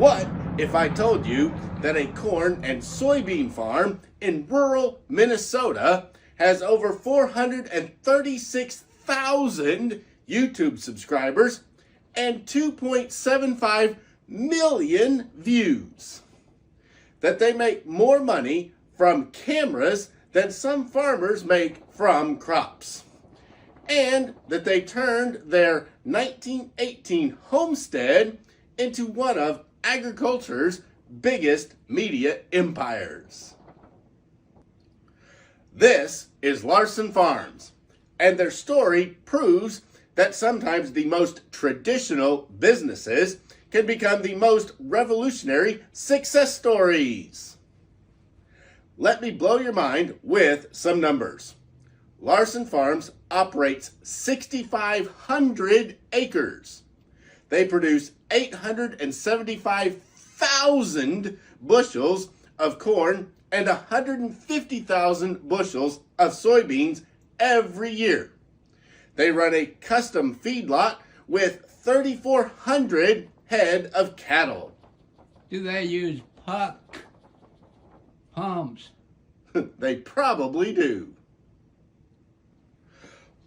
What if I told you that a corn and soybean farm in rural Minnesota has over 436,000 YouTube subscribers and 2.75 million views? That they make more money from cameras than some farmers make from crops. And that they turned their 1918 homestead into one of agriculture's biggest media empires. This is Larson Farms, and their story proves that sometimes the most traditional businesses can become the most revolutionary success stories. Let me blow your mind with some numbers. Larson Farms operates 6,500 acres. They produce 875,000 bushels of corn and 150,000 bushels of soybeans every year. They run a custom feedlot with 3,400 head of cattle. Do they use pumps? They probably do.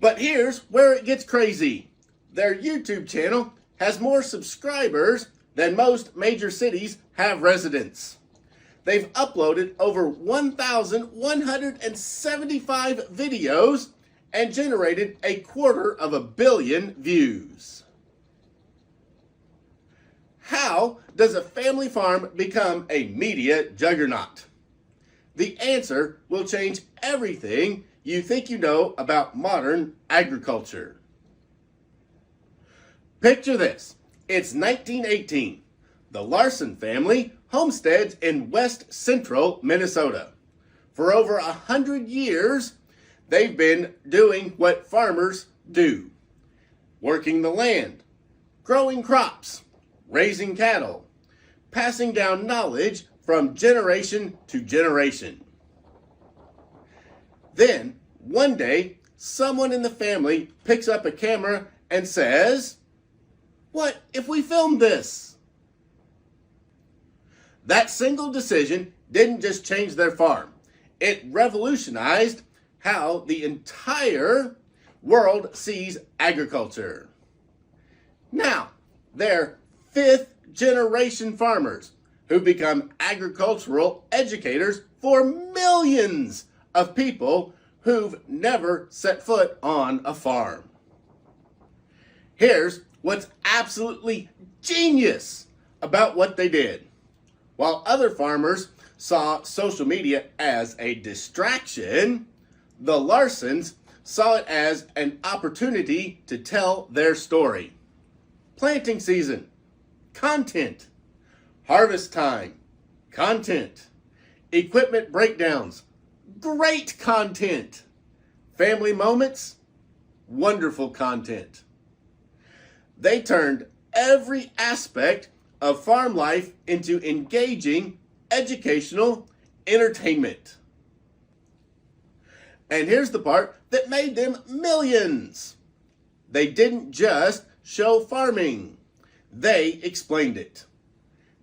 But here's where it gets crazy. Their YouTube channel has more subscribers than most major cities have residents. They've uploaded over 1,175 videos and generated 250 million views. How does a family farm become a media juggernaut? The answer will change everything you think you know about modern agriculture. Picture this. It's 1918. The Larson family homesteads in west central Minnesota. For over 100 years, they've been doing what farmers do. Working the land, growing crops, raising cattle, passing down knowledge from generation to generation. Then, one day, someone in the family picks up a camera and says, "What if we filmed this?" That single decision didn't just change their farm. It revolutionized how the entire world sees agriculture. Now, they're fifth-generation farmers who become agricultural educators for millions of people who've never set foot on a farm. Here's what's absolutely genius about what they did. While other farmers saw social media as a distraction, the Larsons saw it as an opportunity to tell their story. Planting season, content. Harvest time, content. Equipment breakdowns, great content. Family moments, wonderful content. They turned every aspect of farm life into engaging, educational entertainment. And here's the part that made them millions. They didn't just show farming. They explained it.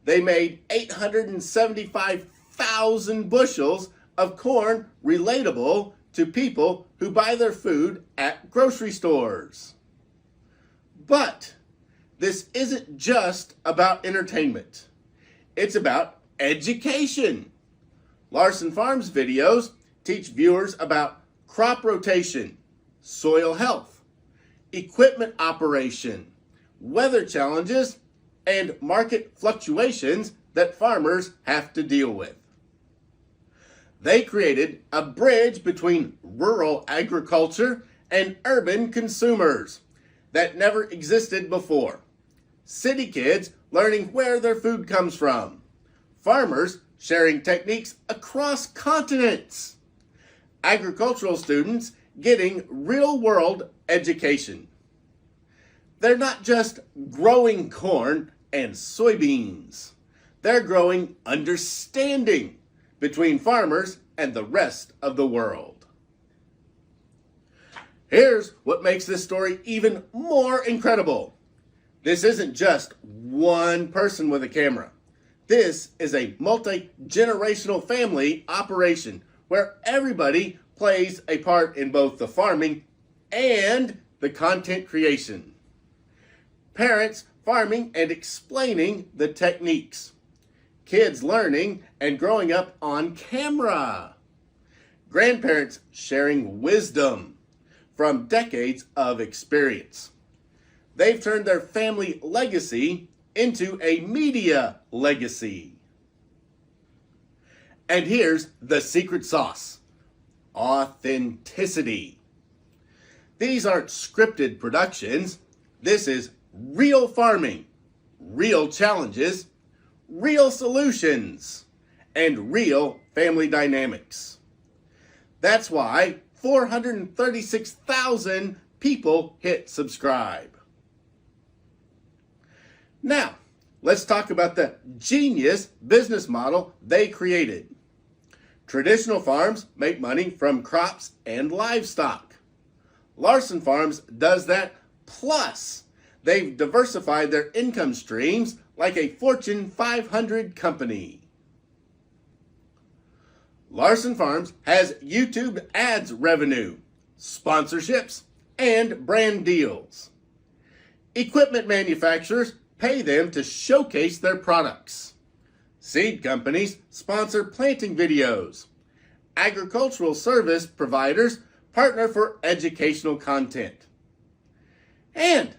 They made 875,000 bushels of corn relatable to people who buy their food at grocery stores. But this isn't just about entertainment. It's about education. Larson Farms videos teach viewers about crop rotation, soil health, equipment operation, weather challenges, and market fluctuations that farmers have to deal with. They created a bridge between rural agriculture and urban consumers that never existed before. City kids learning where their food comes from. Farmers sharing techniques across continents. Agricultural students getting real-world education. They're not just growing corn and soybeans. They're growing understanding between farmers and the rest of the world. Here's what makes this story even more incredible. This isn't just one person with a camera. This is a multi-generational family operation where everybody plays a part in both the farming and the content creation. Parents farming and explaining the techniques. Kids learning and growing up on camera. Grandparents sharing wisdom from decades of experience. They've turned their family legacy into a media legacy. And here's the secret sauce: authenticity. These aren't scripted productions. This is real farming, real challenges, real solutions, and real family dynamics. That's why 436,000 people hit subscribe. Now, let's talk about the genius business model they created. Traditional farms make money from crops and livestock. Larson Farms does that, plus they've diversified their income streams like a Fortune 500 company. Larson Farms has YouTube ads revenue, sponsorships, and brand deals. Equipment manufacturers pay them to showcase their products. Seed companies sponsor planting videos. Agricultural service providers partner for educational content. And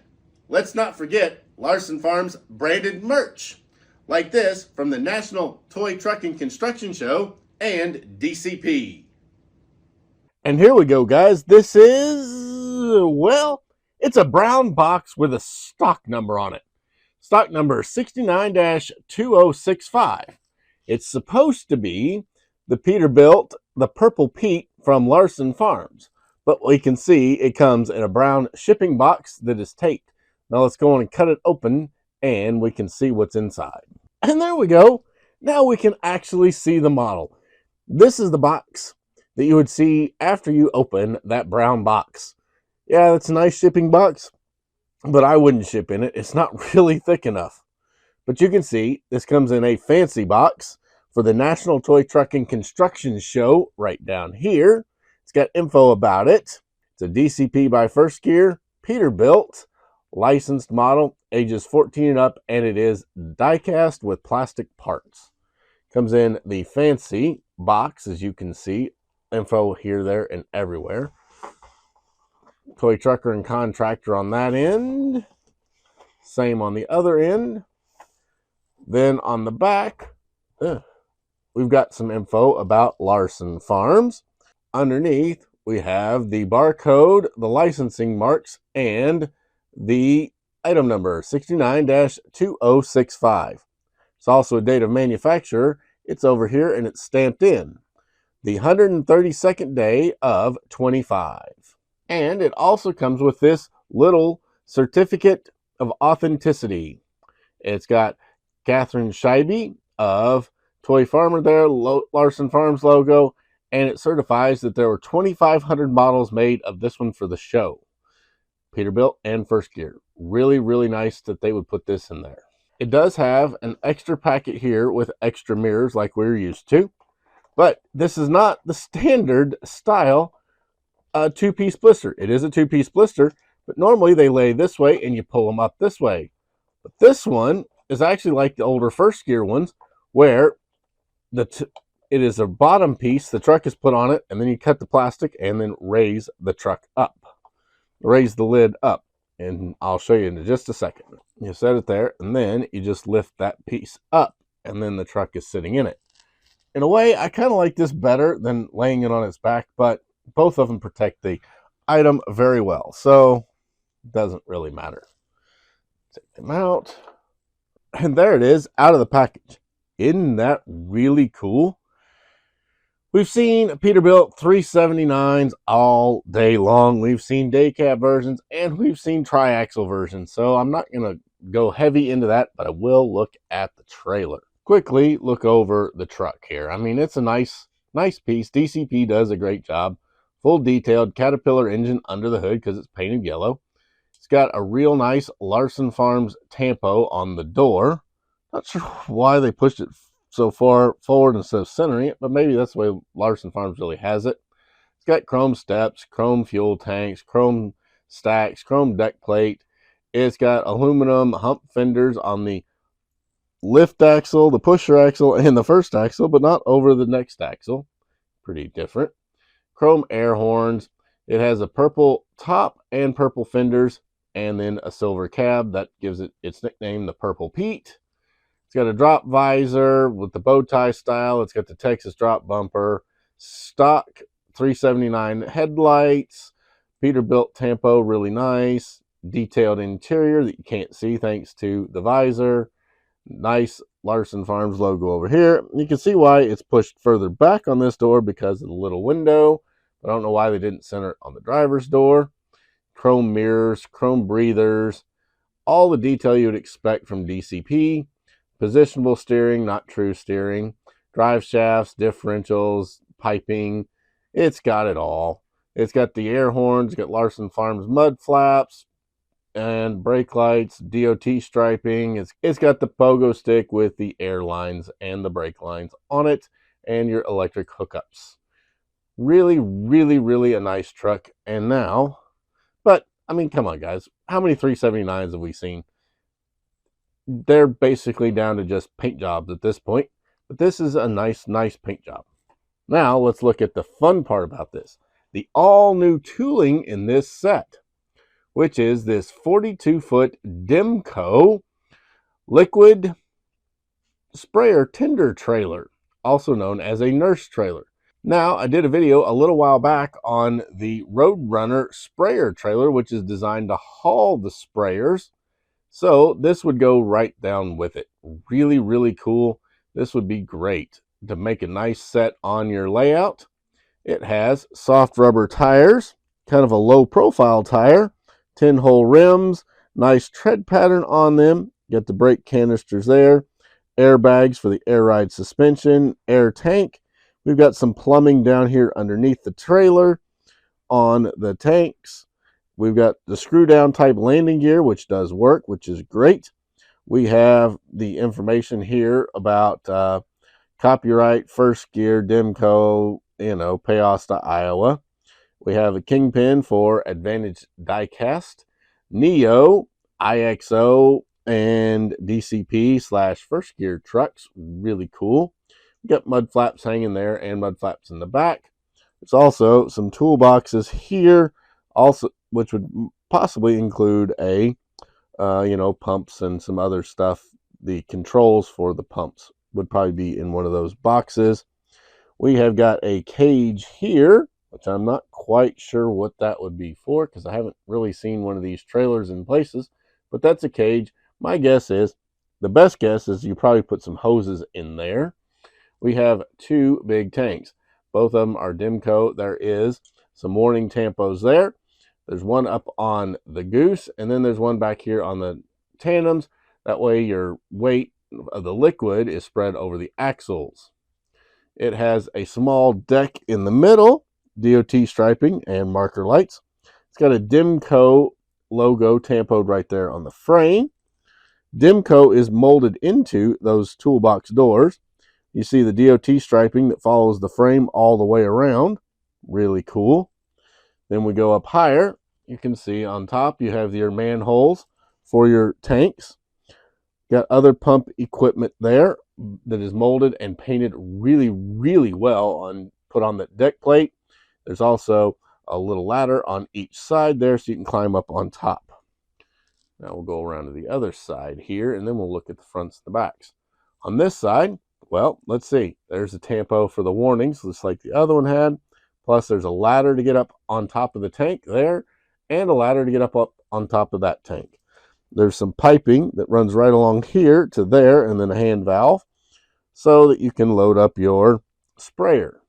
let's not forget Larson Farms branded merch, like this from the National Toy Truck and Construction Show and DCP. And here we go, guys. This is, well, it's a brown box with a stock number on it. Stock number 69-2065. It's supposed to be the Peterbilt, the Purple Pete from Larson Farms. But we can see it comes in a brown shipping box that is taped. Now let's go on and cut it open and we can see what's inside. And there we go. Now we can actually see the model. This is the box that you would see after you open that brown box. Yeah, it's a nice shipping box, but I wouldn't ship in it. It's not really thick enough. But you can see this comes in a fancy box for the National Toy Truck and Construction Show right down here. It's got info about it. It's a DCP by First Gear, Peterbilt, licensed model, ages 14 and up, and it is die-cast with plastic parts. Comes in the fancy box, as you can see. Info here, there, and everywhere. Toy trucker and contractor on that end. Same on the other end. Then on the back, we've got some info about Larson Farms. Underneath, we have the barcode, the licensing marks, and the item number 69-2065. It's also a date of manufacture. It's over here and it's stamped in. The 132nd day of 25. And it also comes with this little certificate of authenticity. It's got Catherine Scheibe of Toy Farmer there, Larson Farms logo, and it certifies that there were 2,500 models made of this one for the show. Peterbilt and First Gear. Really, really nice that they would put this in there. It does have an extra packet here with extra mirrors like we're used to, but this is not the standard style two-piece blister. It is a two-piece blister, but normally they lay this way and you pull them up this way. But this one is actually like the older First Gear ones, where it is a bottom piece, the truck is put on it, and then you cut the plastic and then raise the truck up. Raise the lid up, and I'll show you in just a second. You set it there, and then you just lift that piece up, and then the truck is sitting in it. In a way, I kind of like this better than laying it on its back, but both of them protect the item very well, so it doesn't really matter. Take them out, and there it is, out of the package. Isn't that really cool? We've seen Peterbilt 379s all day long. We've seen day cab versions, and we've seen triaxle versions, so I'm not going to go heavy into that, but I will look at the trailer. Quickly look over the truck here. I mean, it's a nice piece. DCP does a great job. Full detailed Caterpillar engine under the hood because it's painted yellow. It's got a real nice Larson Farms tampo on the door. Not sure why they pushed it so far forward instead of centering it, but maybe that's the way Larsson Farms really has it. It's got chrome steps, chrome fuel tanks, chrome stacks, chrome deck plate. It's got aluminum hump fenders on the lift axle, the pusher axle, and the first axle, but not over the next axle. Pretty different. Chrome air horns. It has a purple top and purple fenders, and then a silver cab that gives it its nickname, the Purple Pete. It's got a drop visor with the bow tie style. It's got the Texas drop bumper, stock 379 headlights, Peterbilt Tempo, really nice, detailed interior that you can't see thanks to the visor. Nice Larsson Farms logo over here. You can see why it's pushed further back on this door because of the little window. I don't know why they didn't center it on the driver's door. Chrome mirrors, chrome breathers, all the detail you would expect from DCP. Positionable steering, not true steering. Drive shafts, differentials, piping. It's got it all. It's got the air horns, it's got Larsson Farms mud flaps and brake lights, DOT striping. It's got the pogo stick with the air lines and the brake lines on it and your electric hookups. Really, really, really a nice truck. And now, but I mean, come on, guys. How many 379s have we seen? They're basically down to just paint jobs at this point. But this is a nice paint job. Now, let's look at the fun part about this. The all-new tooling in this set, which is this 42-foot DEMCO liquid sprayer tender trailer, also known as a nurse trailer. Now, I did a video a little while back on the Roadrunner sprayer trailer, which is designed to haul the sprayers. So this would go right down with it. Really, really cool. This would be great to make a nice set on your layout. It has soft rubber tires, kind of a low profile tire, 10-hole rims, nice tread pattern on them. Got the brake canisters there, airbags for the air ride suspension, air tank. We've got some plumbing down here underneath the trailer on the tanks. We've got the screw down type landing gear, which does work, which is great. We have the information here about copyright, first gear, DEMCO, Paosta, Iowa. We have a kingpin for Advantage Diecast, Neo, IXO, and DCP / first gear trucks. Really cool. We got mud flaps hanging there and mud flaps in the back. There's also some toolboxes here, also, which would possibly include a, pumps and some other stuff. The controls for the pumps would probably be in one of those boxes. We have got a cage here, which I'm not quite sure what that would be for because I haven't really seen one of these trailers in places, but that's a cage. My guess is, the best guess is you probably put some hoses in there. We have two big tanks. Both of them are DEMCO. There is some warning tampos there. There's one up on the Goose, and then there's one back here on the tandems. That way your weight of the liquid is spread over the axles. It has a small deck in the middle, DOT striping and marker lights. It's got a DEMCO logo tampoed right there on the frame. DEMCO is molded into those toolbox doors. You see the DOT striping that follows the frame all the way around. Really cool. Then we go up higher. You can see on top you have your manholes for your tanks. Got other pump equipment there that is molded and painted really, really well put on the deck plate. There's also a little ladder on each side there so you can climb up on top. Now we'll go around to the other side here and then we'll look at the fronts and the backs. On this side, well, let's see. There's a tampo for the warnings, just like the other one had. Plus, there's a ladder to get up on top of the tank there, and a ladder to get up on top of that tank. There's some piping that runs right along here to there, and then a hand valve, so that you can load up your sprayer.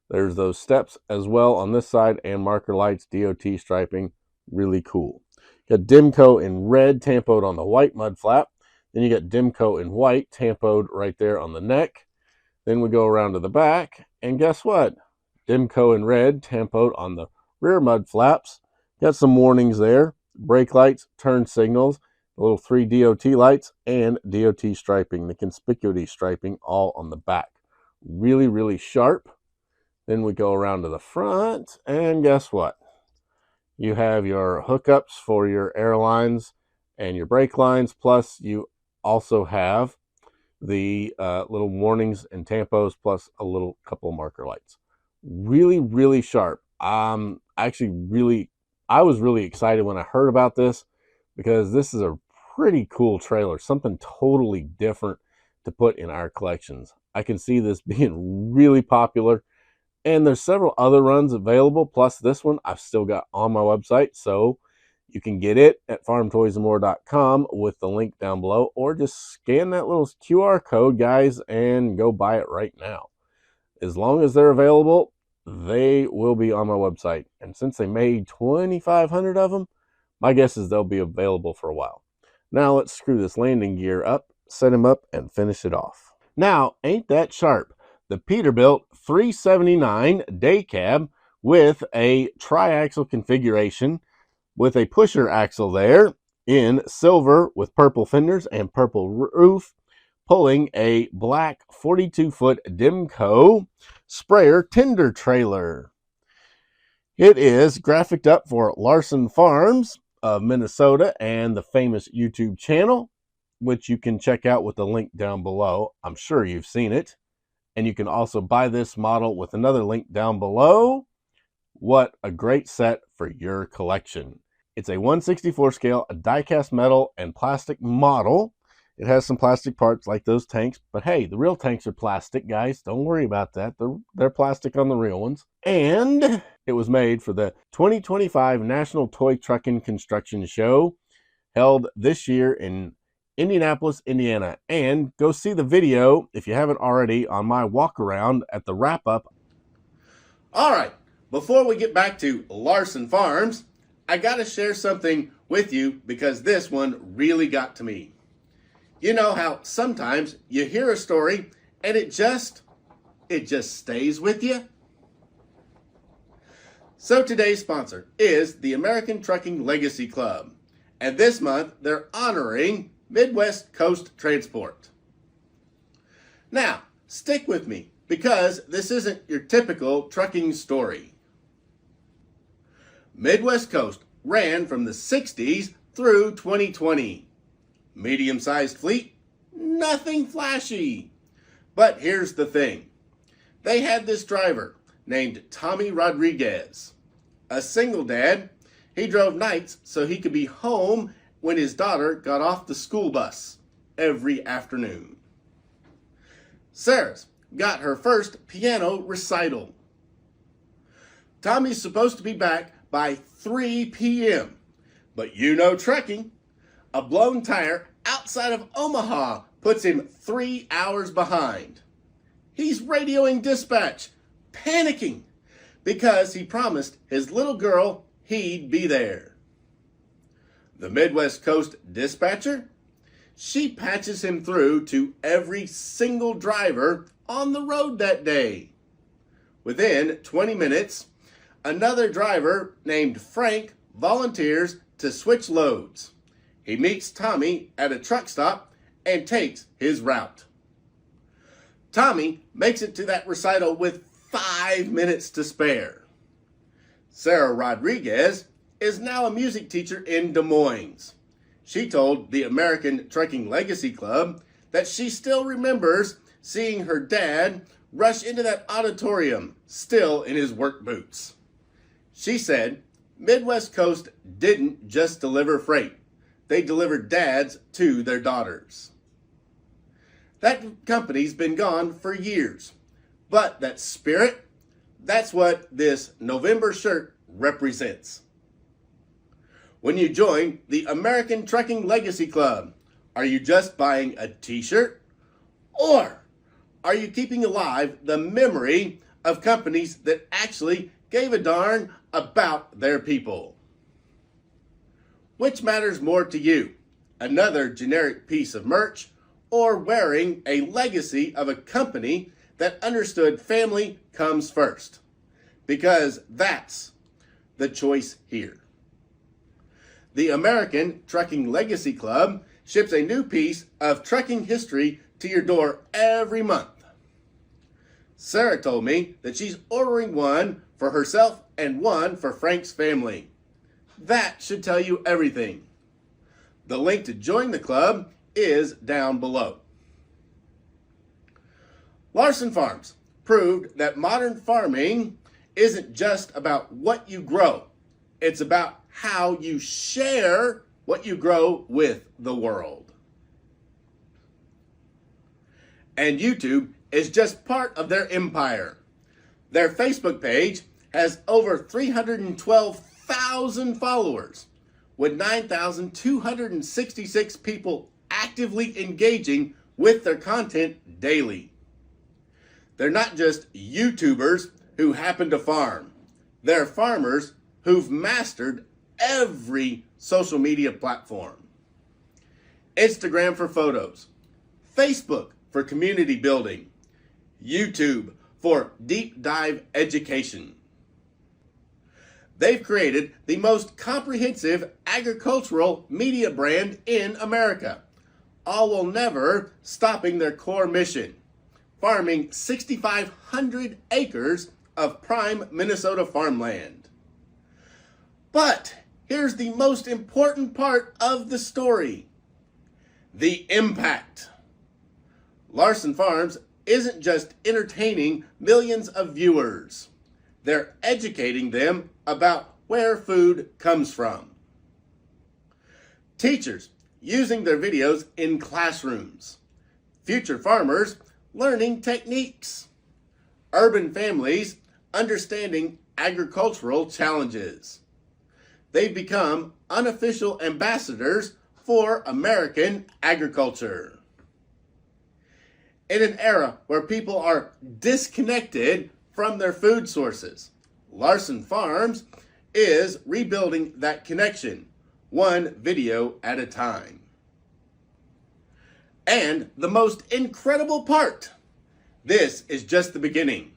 There's those steps as well on this side, and marker lights, DOT striping, really cool. Got DEMCO in red tampoed on the white mud flap. Then you got DEMCO in white tampoed right there on the neck. Then we go around to the back, and guess what? DEMCO in red tampoed on the rear mud flaps. Got some warnings there. Brake lights, turn signals. The little 3 DOT lights and DOT striping, the conspicuity striping, all on the back. Really, really sharp. Then we go around to the front, and guess what? You have your hookups for your airlines and your brake lines, plus you also have the little warnings and tampos, plus a little couple marker lights. Really, really sharp. I was really excited when I heard about this, because this is a pretty cool trailer, something totally different to put in our collections. I can see this being really popular, and there's several other runs available, plus this one I've still got on my website, so you can get it at farmtoysandmore.com with the link down below, or just scan that little QR code, guys, and go buy it right now. As long as they're available, they will be on my website. And since they made 2,500 of them, my guess is they'll be available for a while. Now let's screw this landing gear up, set him up, and finish it off. Now, ain't that sharp? The Peterbilt 379 day cab with a tri-axle configuration with a pusher axle there in silver with purple fenders and purple roof, pulling a black 42-foot DEMCO sprayer tender trailer. It is graphicked up for Larsson Farms of Minnesota and the famous YouTube channel, which you can check out with the link down below. I'm sure you've seen it. And you can also buy this model with another link down below. What a great set for your collection. It's a 1/64 scale, a die-cast metal and plastic model. It has some plastic parts like those tanks, but hey, the real tanks are plastic, guys. Don't worry about that. They're plastic on the real ones. And it was made for the 2025 National Toy Trucking Construction Show, held this year in Indianapolis, Indiana. And go see the video, if you haven't already, on my walk around at the wrap-up. All right, before we get back to Larsson Farms, I got to share something with you because this one really got to me. You know how sometimes you hear a story and it just stays with you? So today's sponsor is the American Trucking Legacy Club. And this month they're honoring Midwest Coast Transport. Now, stick with me because this isn't your typical trucking story. Midwest Coast ran from the 60s through 2020. Medium-sized fleet, nothing flashy. But here's the thing. They had this driver named Tommy Rodriguez. A single dad, he drove nights so he could be home when his daughter got off the school bus every afternoon. Sarah's got her first piano recital. Tommy's supposed to be back by 3 p.m. But you know trucking. A blown tire outside of Omaha puts him 3 hours behind. He's radioing dispatch, panicking, because he promised his little girl he'd be there. The Midwest Coast dispatcher, she patches him through to every single driver on the road that day. Within 20 minutes, another driver named Frank volunteers to switch loads. He meets Tommy at a truck stop and takes his route. Tommy makes it to that recital with 5 minutes to spare. Sarah Rodriguez is now a music teacher in Des Moines. She told the American Trucking Legacy Club that she still remembers seeing her dad rush into that auditorium, still in his work boots. She said Midwest Coast didn't just deliver freight. They delivered dads to their daughters. That company's been gone for years, but that spirit, that's what this November shirt represents. When you join the American Trucking Legacy Club, are you just buying a t-shirt? Or are you keeping alive the memory of companies that actually gave a darn about their people? Which matters more to you? Another generic piece of merch or wearing a legacy of a company that understood family comes first? Because that's the choice here. The American Trucking Legacy Club ships a new piece of trucking history to your door every month. Sarah told me that she's ordering one for herself and one for Frank's family. That should tell you everything. The link to join the club is down below. Larsson Farms proved that modern farming isn't just about what you grow. It's about how you share what you grow with the world. And YouTube is just part of their empire. Their Facebook page has over 312,000 followers, with 9,266 people actively engaging with their content daily. They're not just YouTubers who happen to farm. They're farmers who've mastered every social media platform. Instagram for photos, Facebook for community building, YouTube for deep dive education. They've created the most comprehensive agricultural media brand in America, all while never stopping their core mission, farming 6,500 acres of prime Minnesota farmland. But here's the most important part of the story: the impact. Larsson Farms isn't just entertaining millions of viewers. They're educating them about where food comes from. Teachers using their videos in classrooms. Future farmers learning techniques. Urban families understanding agricultural challenges. They've become unofficial ambassadors for American agriculture. In an era where people are disconnected from their food sources, Larsson Farms is rebuilding that connection, one video at a time. And the most incredible part, this is just the beginning.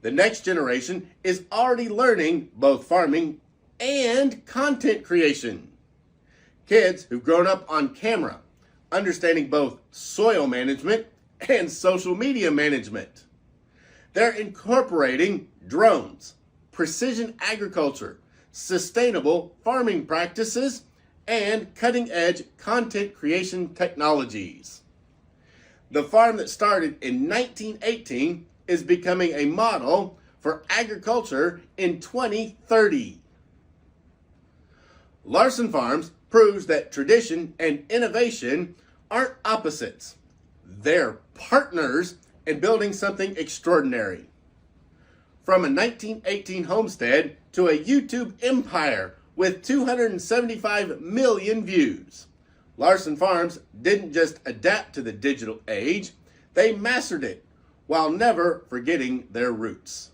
The next generation is already learning both farming and content creation. Kids who've grown up on camera, understanding both soil management and social media management. They're incorporating drones, precision agriculture, sustainable farming practices, and cutting-edge content creation technologies. The farm that started in 1918 is becoming a model for agriculture in 2030. Larsson Farms proves that tradition and innovation aren't opposites. They're partners in building something extraordinary. From a 1918 homestead to a YouTube empire with 275 million views, Larsson Farms didn't just adapt to the digital age, they mastered it while never forgetting their roots.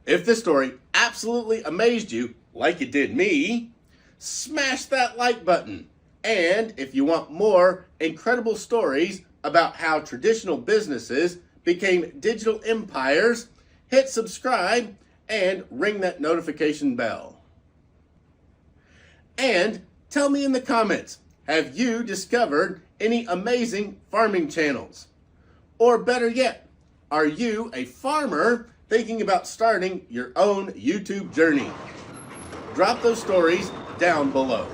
If this story absolutely amazed you, like it did me, smash that like button. And if you want more incredible stories about how traditional businesses became digital empires, hit subscribe and ring that notification bell. And tell me in the comments, have you discovered any amazing farming channels? Or better yet, are you a farmer thinking about starting your own YouTube journey? Drop those stories down below.